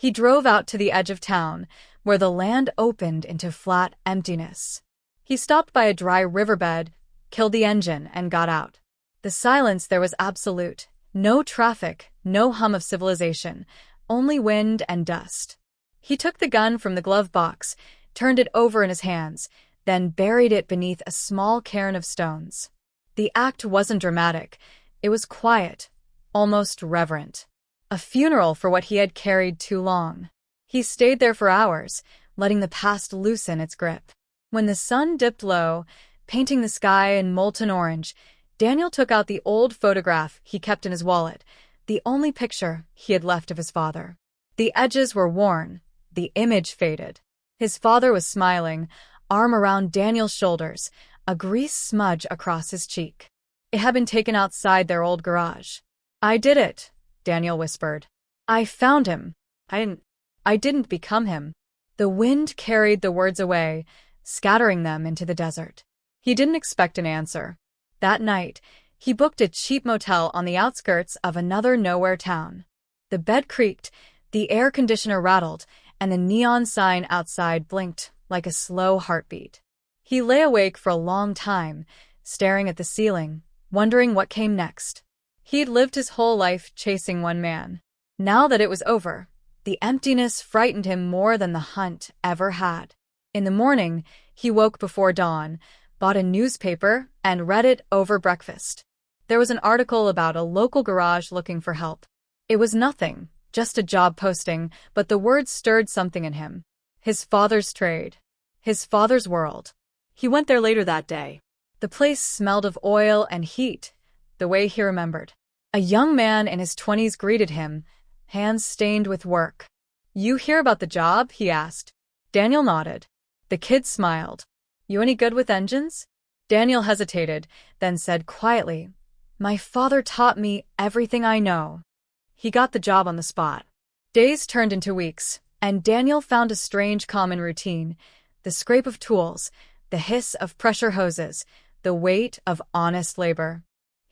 He drove out to the edge of town, where the land opened into flat emptiness. He stopped by a dry riverbed, killed the engine, and got out. The silence there was absolute. No traffic, no hum of civilization, only wind and dust. He took the gun from the glove box, turned it over in his hands, then buried it beneath a small cairn of stones. The act wasn't dramatic. It was quiet, almost reverent. A funeral for what he had carried too long. He stayed there for hours, letting the past loosen its grip. When the sun dipped low, painting the sky in molten orange, Daniel took out the old photograph he kept in his wallet, the only picture he had left of his father. The edges were worn, the image faded. His father was smiling, arm around Daniel's shoulders, a grease smudge across his cheek. It had been taken outside their old garage. "I did it," Daniel whispered. "I found him. I didn't become him." The wind carried the words away, scattering them into the desert. He didn't expect an answer. That night, he booked a cheap motel on the outskirts of another nowhere town. The bed creaked, the air conditioner rattled, and the neon sign outside blinked like a slow heartbeat. He lay awake for a long time, staring at the ceiling, wondering what came next. He'd lived his whole life chasing one man. Now that it was over, the emptiness frightened him more than the hunt ever had. In the morning, he woke before dawn, bought a newspaper, and read it over breakfast. There was an article about a local garage looking for help. It was nothing, just a job posting, but the words stirred something in him. His father's trade. His father's world. He went there later that day. The place smelled of oil and heat, the way he remembered. A young man in his 20s greeted him, hands stained with work. "You hear about the job?" he asked. Daniel nodded. The kid smiled. "You any good with engines?" Daniel hesitated, then said quietly, "My father taught me everything I know." He got the job on the spot. Days turned into weeks, and Daniel found a strange common routine: the scrape of tools, the hiss of pressure hoses, the weight of honest labor.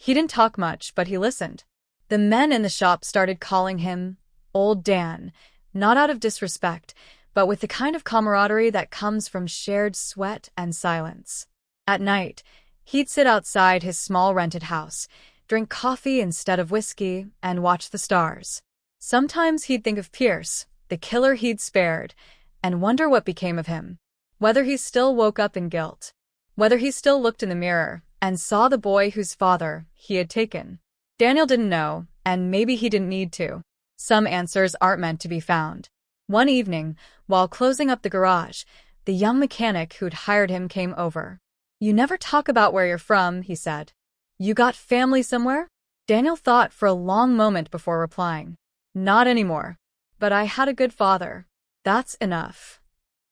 He didn't talk much, but he listened. The men in the shop started calling him Old Dan, not out of disrespect, but with the kind of camaraderie that comes from shared sweat and silence. At night, he'd sit outside his small rented house, drink coffee instead of whiskey, and watch the stars. Sometimes he'd think of Pierce, the killer he'd spared, and wonder what became of him. Whether he still woke up in guilt. Whether he still looked in the mirror and saw the boy whose father he had taken. Daniel didn't know, and maybe he didn't need to. Some answers aren't meant to be found. One evening, while closing up the garage, the young mechanic who'd hired him came over. "You never talk about where you're from," he said. "You got family somewhere?" Daniel thought for a long moment before replying. "Not anymore. But I had a good father. That's enough."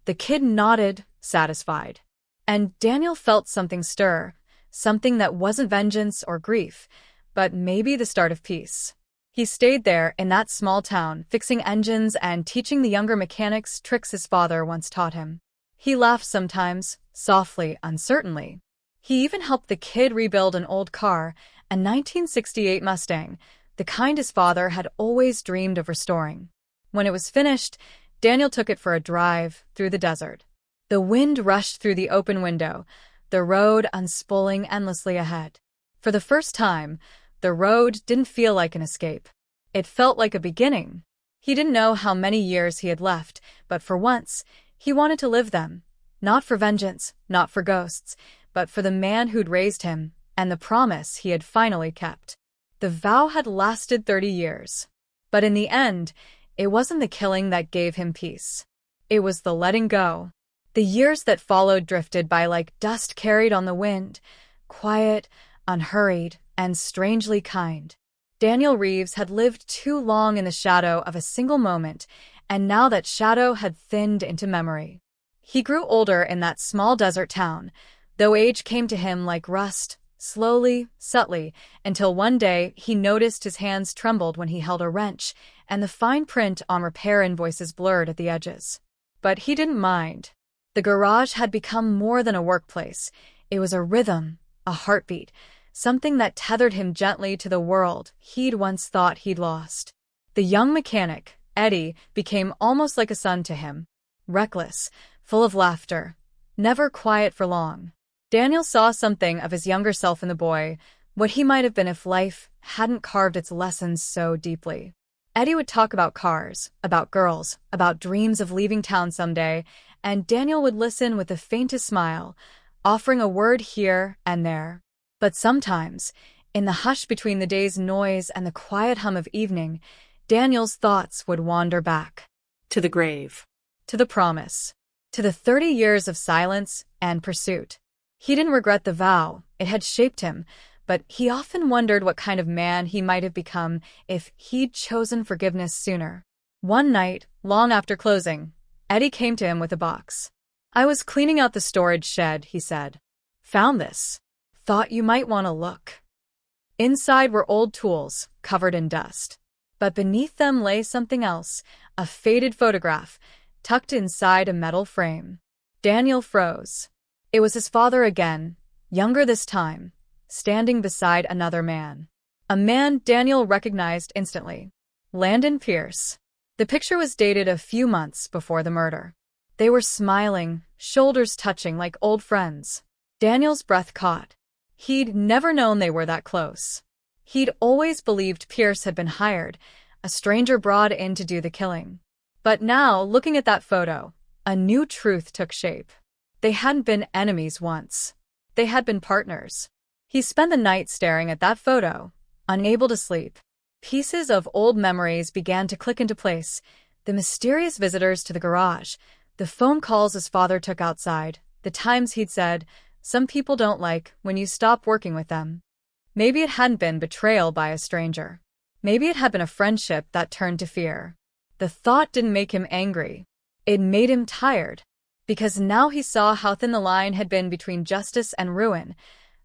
The kid nodded, satisfied. And Daniel felt something stir, something that wasn't vengeance or grief, but maybe the start of peace. He stayed there in that small town, fixing engines and teaching the younger mechanics tricks his father once taught him. He laughed sometimes, softly, uncertainly. He even helped the kid rebuild an old car, a 1968 Mustang, the kind his father had always dreamed of restoring. When it was finished, Daniel took it for a drive through the desert. The wind rushed through the open window, the road unspooling endlessly ahead. For the first time, the road didn't feel like an escape. It felt like a beginning. He didn't know how many years he had left, but for once, he wanted to live them. Not for vengeance, not for ghosts, but for the man who'd raised him, and the promise he had finally kept. The vow had lasted 30 years. But in the end, it wasn't the killing that gave him peace. It was the letting go. The years that followed drifted by like dust carried on the wind, quiet, unhurried, and strangely kind. Daniel Reeves had lived too long in the shadow of a single moment, and now that shadow had thinned into memory. He grew older in that small desert town, though age came to him like rust, slowly, subtly, until one day he noticed his hands trembled when he held a wrench, and the fine print on repair invoices blurred at the edges. But he didn't mind. The garage had become more than a workplace. It was a rhythm, a heartbeat, something that tethered him gently to the world he'd once thought he'd lost. The young mechanic, Eddie became almost like a son to him. Reckless, full of laughter, never quiet for long. Daniel saw something of his younger self in the boy, what he might have been if life hadn't carved its lessons so deeply. Eddie would talk about cars, about girls, about dreams of leaving town someday, and Daniel would listen with the faintest smile, offering a word here and there. But sometimes, in the hush between the day's noise and the quiet hum of evening, Daniel's thoughts would wander back. To the grave. To the promise. To the 30 years of silence and pursuit. He didn't regret the vow, it had shaped him, but he often wondered what kind of man he might have become if he'd chosen forgiveness sooner. One night, long after closing, Eddie came to him with a box. "I was cleaning out the storage shed," he said. "Found this. Thought you might want to look." Inside were old tools, covered in dust. But beneath them lay something else, a faded photograph, tucked inside a metal frame. Daniel froze. It was his father again, younger this time, standing beside another man. A man Daniel recognized instantly. Landon Pierce. The picture was dated a few months before the murder. They were smiling, shoulders touching like old friends. Daniel's breath caught. He'd never known they were that close. He'd always believed Pierce had been hired, a stranger brought in to do the killing. But now, looking at that photo, a new truth took shape. They hadn't been enemies once. They had been partners. He spent the night staring at that photo, unable to sleep. Pieces of old memories began to click into place. The mysterious visitors to the garage, the phone calls his father took outside, the times he'd said, "Some people don't like when you stop working with them." Maybe it hadn't been betrayal by a stranger. Maybe it had been a friendship that turned to fear. The thought didn't make him angry. It made him tired. Because now he saw how thin the line had been between justice and ruin,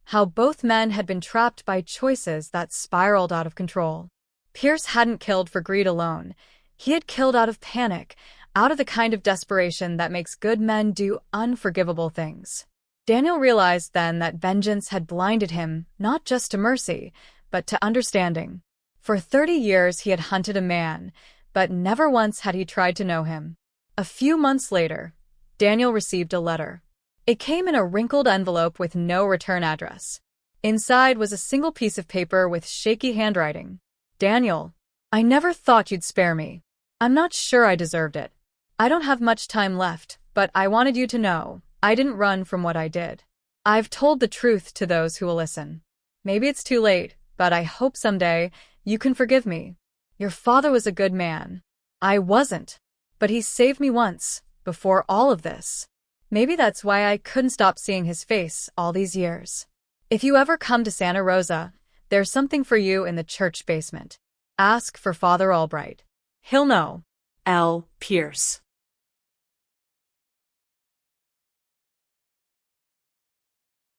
how both men had been trapped by choices that spiraled out of control. Pierce hadn't killed for greed alone. He had killed out of panic, out of the kind of desperation that makes good men do unforgivable things. Daniel realized then that vengeance had blinded him not just to mercy, but to understanding. For 30 years he had hunted a man, but never once had he tried to know him. A few months later, Daniel received a letter. It came in a wrinkled envelope with no return address. Inside was a single piece of paper with shaky handwriting. "Daniel, I never thought you'd spare me. I'm not sure I deserved it. I don't have much time left, but I wanted you to know I didn't run from what I did. I've told the truth to those who will listen. Maybe it's too late, but I hope someday you can forgive me. Your father was a good man. I wasn't, but he saved me once, before all of this. Maybe that's why I couldn't stop seeing his face all these years. If you ever come to Santa Rosa, there's something for you in the church basement. Ask for Father Albright. He'll know." L. Pierce.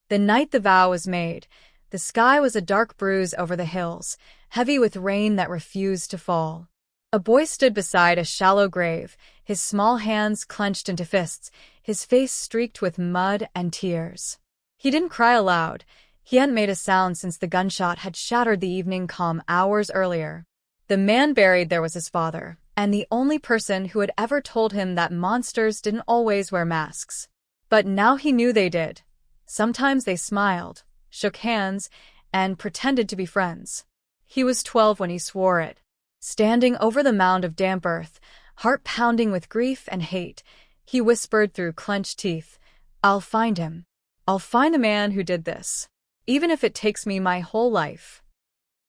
The night the vow was made, the sky was a dark bruise over the hills, heavy with rain that refused to fall. A boy stood beside a shallow grave, his small hands clenched into fists, his face streaked with mud and tears. He didn't cry aloud. He hadn't made a sound since the gunshot had shattered the evening calm hours earlier. The man buried there was his father, and the only person who had ever told him that monsters didn't always wear masks. But now he knew they did. Sometimes they smiled, shook hands, and pretended to be friends. He was 12 when he swore it. Standing over the mound of damp earth, heart pounding with grief and hate, he whispered through clenched teeth, "I'll find him. I'll find the man who did this, even if it takes me my whole life."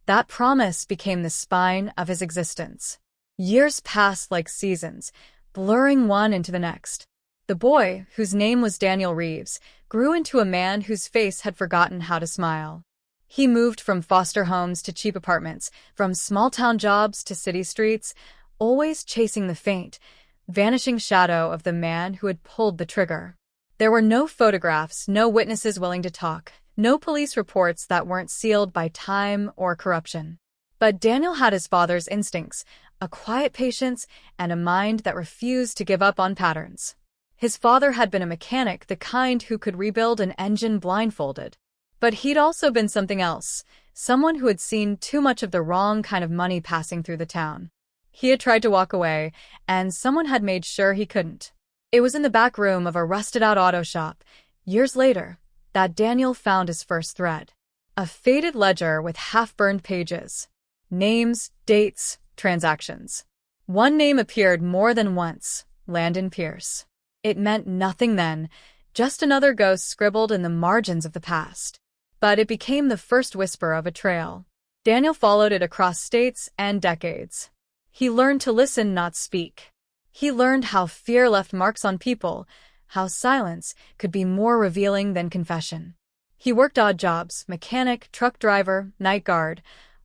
That promise became the spine of his existence. Years passed like seasons, blurring one into the next. The boy, whose name was Daniel Reeves, grew into a man whose face had forgotten how to smile. He moved from foster homes to cheap apartments, from small-town jobs to city streets, always chasing the faint, vanishing shadow of the man who had pulled the trigger. There were no photographs, no witnesses willing to talk, no police reports that weren't sealed by time or corruption. But Daniel had his father's instincts, a quiet patience, and a mind that refused to give up on patterns. His father had been a mechanic, the kind who could rebuild an engine blindfolded. But he'd also been something else, someone who had seen too much of the wrong kind of money passing through the town. He had tried to walk away, and someone had made sure he couldn't. It was in the back room of a rusted-out auto shop, years later, that Daniel found his first thread. A faded ledger with half-burned pages. Names, dates, transactions. One name appeared more than once, Landon Pierce. It meant nothing then, just another ghost scribbled in the margins of the past. But it became the first whisper of a trail. Daniel followed it across states and decades. He learned to listen, not speak. He learned how fear left marks on people, how silence could be more revealing than confession. He worked odd jobs, mechanic, truck driver, night guard,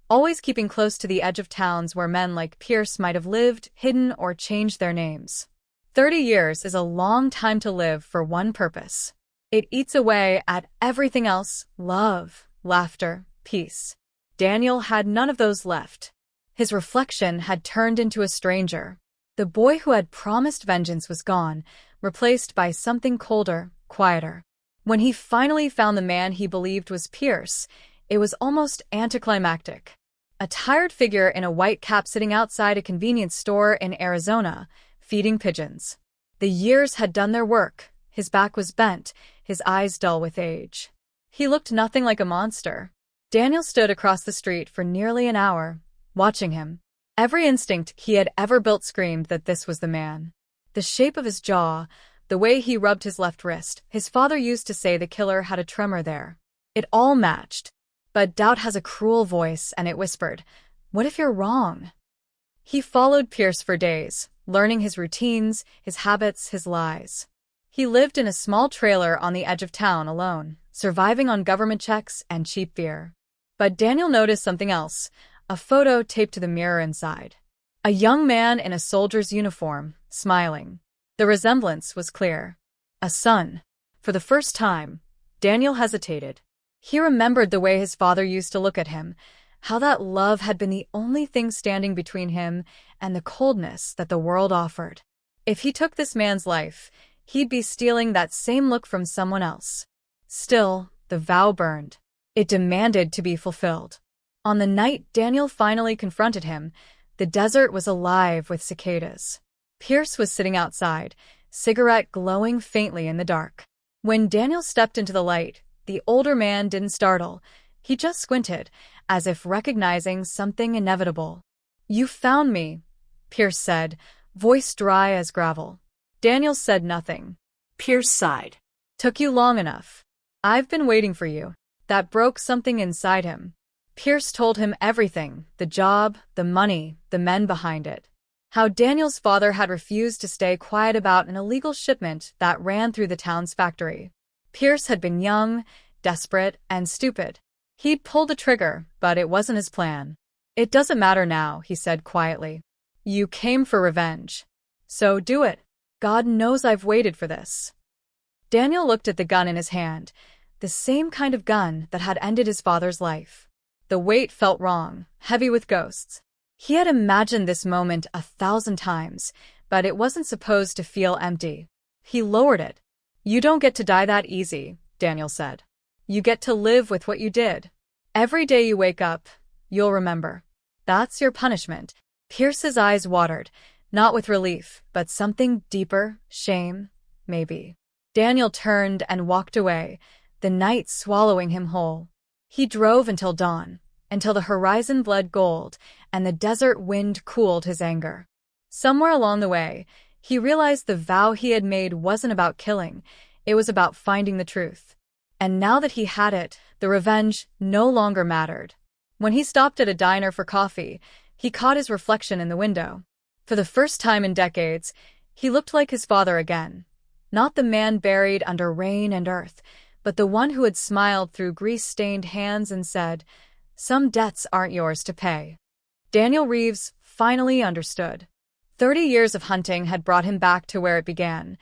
always keeping close to the edge of towns where men like Pierce might have lived, hidden, or changed their names. 30 years is a long time to live for one purpose. It eats away at everything else: love, laughter, peace. Daniel had none of those left. His reflection had turned into a stranger. The boy who had promised vengeance was gone, replaced by something colder, quieter. When he finally found the man he believed was Pierce, it was almost anticlimactic. A tired figure in a white cap sitting outside a convenience store in Arizona, feeding pigeons. The years had done their work. His back was bent, his eyes dull with age. He looked nothing like a monster. Daniel stood across the street for nearly an hour, watching him. Every instinct he had ever built screamed that this was the man. The shape of his jaw, the way he rubbed his left wrist. His father used to say the killer had a tremor there. It all matched. But doubt has a cruel voice, and it whispered, "What if you're wrong?" He followed Pierce for days, learning his routines, his habits, his lies. He lived in a small trailer on the edge of town alone, surviving on government checks and cheap beer. But Daniel noticed something else, a photo taped to the mirror inside. A young man in a soldier's uniform, smiling. The resemblance was clear. A son. For the first time, Daniel hesitated. He remembered the way his father used to look at him, how that love had been the only thing standing between him and the coldness that the world offered. If he took this man's life, he'd be stealing that same look from someone else. Still, the vow burned. It demanded to be fulfilled. On the night Daniel finally confronted him, the desert was alive with cicadas. Pierce was sitting outside, cigarette glowing faintly in the dark. When Daniel stepped into the light, the older man didn't startle. He just squinted, as if recognizing something inevitable. "You found me," Pierce said, voice dry as gravel. Daniel said nothing. Pierce sighed. "Took you long enough. I've been waiting for you." That broke something inside him. Pierce told him everything: the job, the money, the men behind it. How Daniel's father had refused to stay quiet about an illegal shipment that ran through the town's factory. Pierce had been young, desperate, and stupid. He'd pulled the trigger, but it wasn't his plan. "It doesn't matter now," he said quietly. "You came for revenge. So do it. God knows I've waited for this." Daniel looked at the gun in his hand, the same kind of gun that had ended his father's life. The weight felt wrong, heavy with ghosts. He had imagined this moment 1,000 times, but it wasn't supposed to feel empty. He lowered it. "You don't get to die that easy," Daniel said. "You get to live with what you did. Every day you wake up, you'll remember. That's your punishment." Pierce's eyes watered, not with relief, but something deeper, shame, maybe. Daniel turned and walked away, the night swallowing him whole. He drove until dawn, until the horizon bled gold and the desert wind cooled his anger. Somewhere along the way, he realized the vow he had made wasn't about killing, it was about finding the truth. And now that he had it, the revenge no longer mattered. When he stopped at a diner for coffee, he caught his reflection in the window. For the first time in decades, he looked like his father again. Not the man buried under rain and earth, but the one who had smiled through grease-stained hands and said, "Some debts aren't yours to pay." Daniel Reeves finally understood. 30 years of hunting had brought him back to where it began,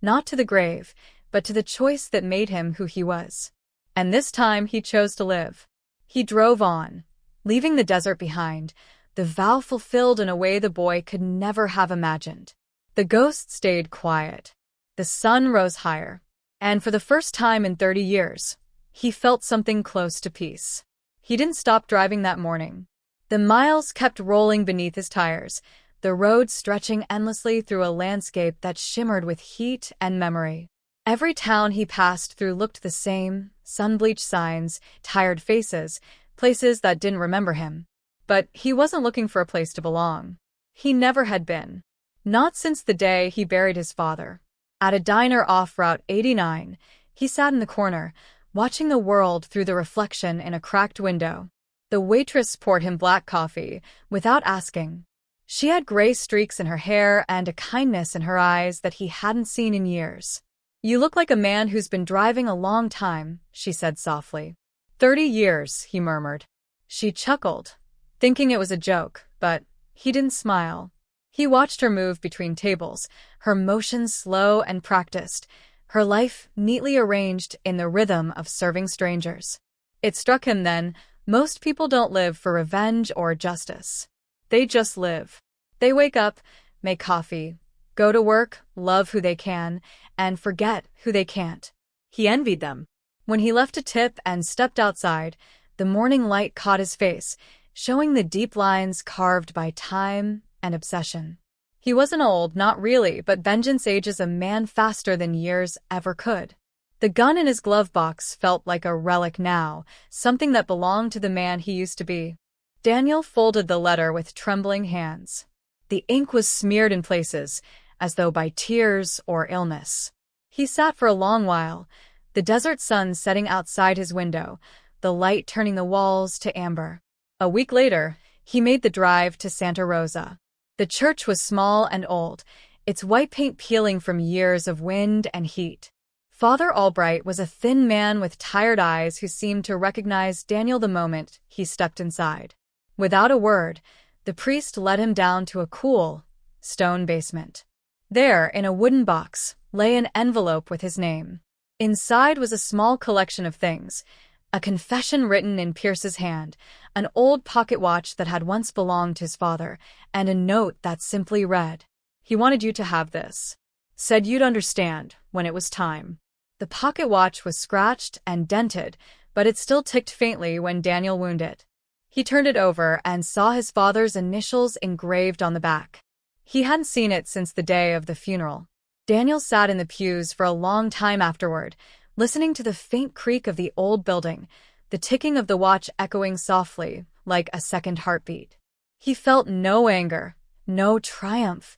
not to the grave, but to the choice that made him who he was. And this time he chose to live. He drove on, leaving the desert behind, the vow fulfilled in a way the boy could never have imagined. The ghost stayed quiet. The sun rose higher. And for the first time in 30 years, he felt something close to peace. He didn't stop driving that morning. The miles kept rolling beneath his tires, the road stretching endlessly through a landscape that shimmered with heat and memory. Every town he passed through looked the same: sun-bleached signs, tired faces, places that didn't remember him. But he wasn't looking for a place to belong. He never had been. Not since the day he buried his father. At a diner off Route 89, he sat in the corner, watching the world through the reflection in a cracked window. The waitress poured him black coffee, without asking. She had gray streaks in her hair and a kindness in her eyes that he hadn't seen in years. "You look like a man who's been driving a long time," she said softly. "30 years," he murmured. She chuckled, thinking it was a joke, but he didn't smile. He watched her move between tables, her motions slow and practiced, her life neatly arranged in the rhythm of serving strangers. It struck him then, most people don't live for revenge or justice. They just live. They wake up, make coffee, go to work, love who they can, and forget who they can't. He envied them. When he left a tip and stepped outside, the morning light caught his face, showing the deep lines carved by time and obsession. He wasn't old, not really, but vengeance ages a man faster than years ever could. The gun in his glove box felt like a relic now, something that belonged to the man he used to be. Daniel folded the letter with trembling hands. The ink was smeared in places, as though by tears or illness. He sat for a long while, the desert sun setting outside his window, the light turning the walls to amber. A week later, he made the drive to Santa Rosa. The church was small and old, its white paint peeling from years of wind and heat. Father Albright was a thin man with tired eyes who seemed to recognize Daniel the moment he stepped inside. Without a word, the priest led him down to a cool, stone basement. There, in a wooden box, lay an envelope with his name. Inside was a small collection of things: a confession written in Pierce's hand, an old pocket watch that had once belonged to his father, and a note that simply read, "He wanted you to have this. Said you'd understand when it was time." The pocket watch was scratched and dented, but it still ticked faintly when Daniel wound it. He turned it over and saw his father's initials engraved on the back. He hadn't seen it since the day of the funeral. Daniel sat in the pews for a long time afterward, listening to the faint creak of the old building, the ticking of the watch echoing softly, like a second heartbeat. He felt no anger, no triumph,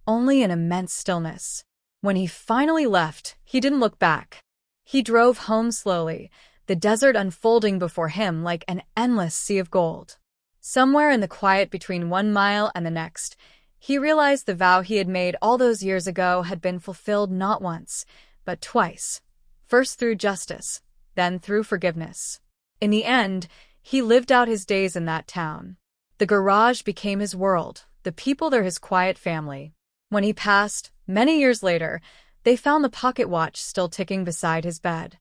only an immense stillness. When he finally left, he didn't look back. He drove home slowly, the desert unfolding before him like an endless sea of gold. Somewhere in the quiet between 1 mile and the next, he realized the vow he had made all those years ago had been fulfilled not once, but twice. First through justice, then through forgiveness. In the end, he lived out his days in that town. The garage became his world, the people there his quiet family. When he passed, many years later, they found the pocket watch still ticking beside his bed.